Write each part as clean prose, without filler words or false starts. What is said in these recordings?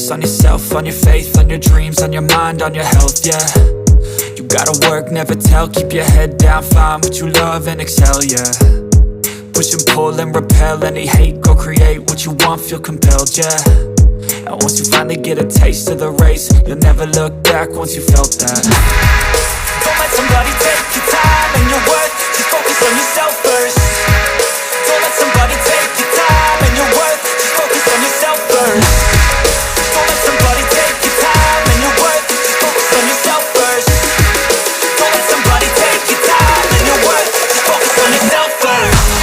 Focus on yourself, on your faith, on your dreams, on your mind, on your health, yeah. You gotta work, never tell, keep your head down, find what you love and excel, yeah. Push and pull and repel any hate, go create what you want, feel compelled, yeah. And once you finally get a taste of the race, you'll never look back once you felt that. Don't let somebody take your time and your worth, just focus on yourself first. Don't let somebody take your time and your worth, just focus on yourself first. Don't let somebody take your time and your worth, just focus on yourself first. Don't let somebody take your time and your worth, just focus on yourself first.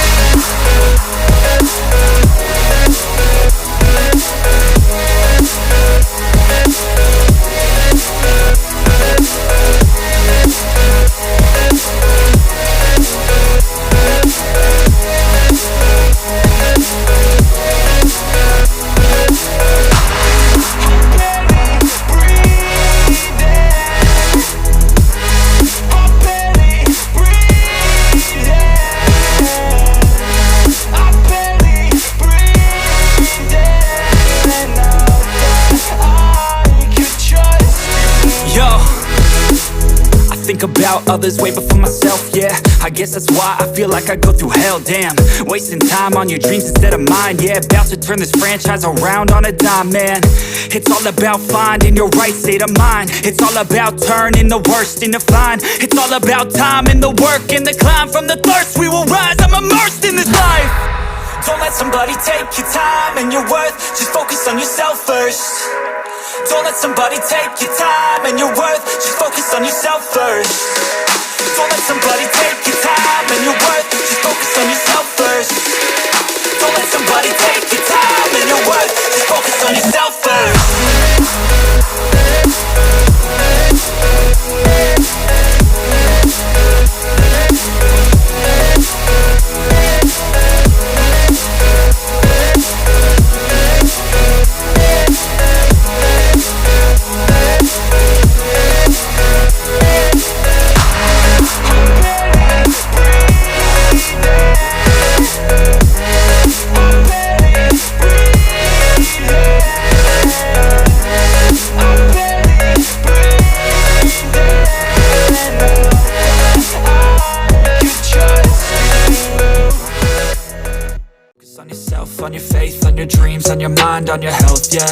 About others way before myself, yeah. I guess that's why I feel like I go through hell, damn. Wasting time on your dreams instead of mine, yeah. About to turn this franchise around on a dime, man. It's all about finding your right state of mind. It's all about turning the worst into fine. It's all about time and the work and the climb. From the thirst we will rise, I'm immersed in this life. Don't let somebody take your time and your worth, just focus on yourself first. Don't let somebody take your time and your worth, just focus on yourself first. Don't let somebody take your time and your worth, just focus on yourself first. Don't let somebody take your time and your worth, just focus on yourself first. On your faith, on your dreams, on your mind, on your health, yeah.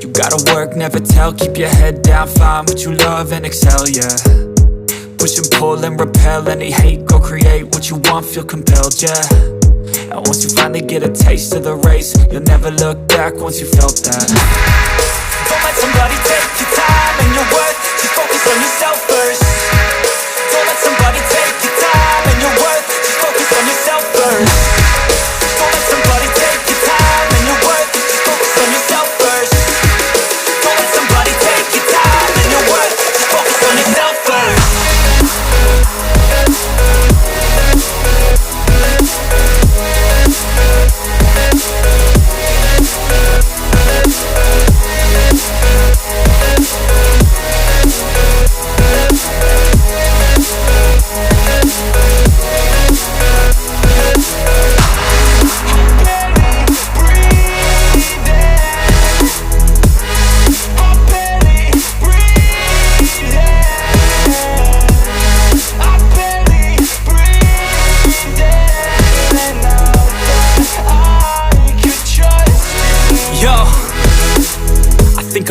You gotta work, never tell, keep your head down, find what you love and excel, yeah. Push and pull and repel any hate, go create what you want, feel compelled, yeah. And once you finally get a taste of the race, you'll never look back once you felt that. Don't let somebody take your time and your worth, just focus on yourself first. Don't let somebody take your time and your worth, just focus on yourself first. Don't let somebody take your time and your worth, just focus on yourself first. Don't let somebody take your time and your worth, just focus on yourself first.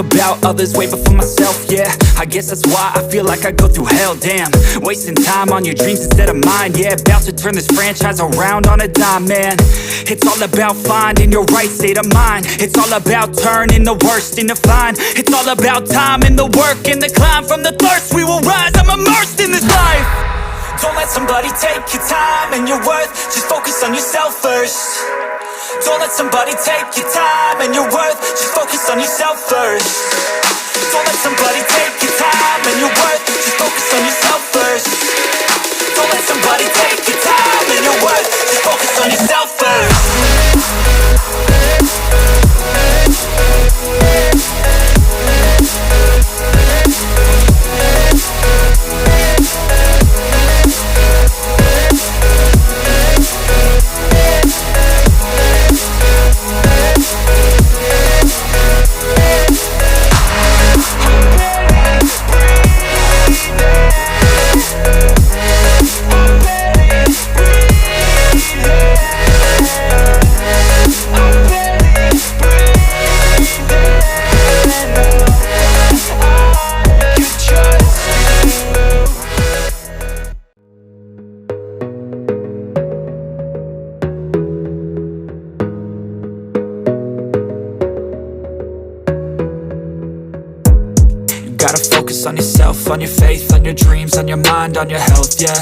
About others way before myself, yeah. I guess that's why I feel like I go through hell, damn. Wasting time on your dreams instead of mine, yeah. About to turn this franchise around on a dime, man. It's all about finding your right state of mind. It's all about turning the worst into fine. It's all about time and the work and the climb. From the thirst we will rise, I'm immersed in this life. Don't let somebody take your time and your worth, just focus on yourself first. Don't let somebody take your time and your worth, just focus on yourself first. Don't let somebody take your time and your worth, just focus on yourself first. Don't let somebody take your time and your worth, just focus on yourself first. Yeah. gotta focus on yourself, on your faith, on your dreams, on your mind, on your health, yeah.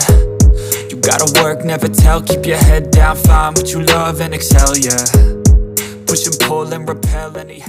You gotta work, never tell, keep your head down, find what you love and excel, yeah. Push and pull and repel any hate.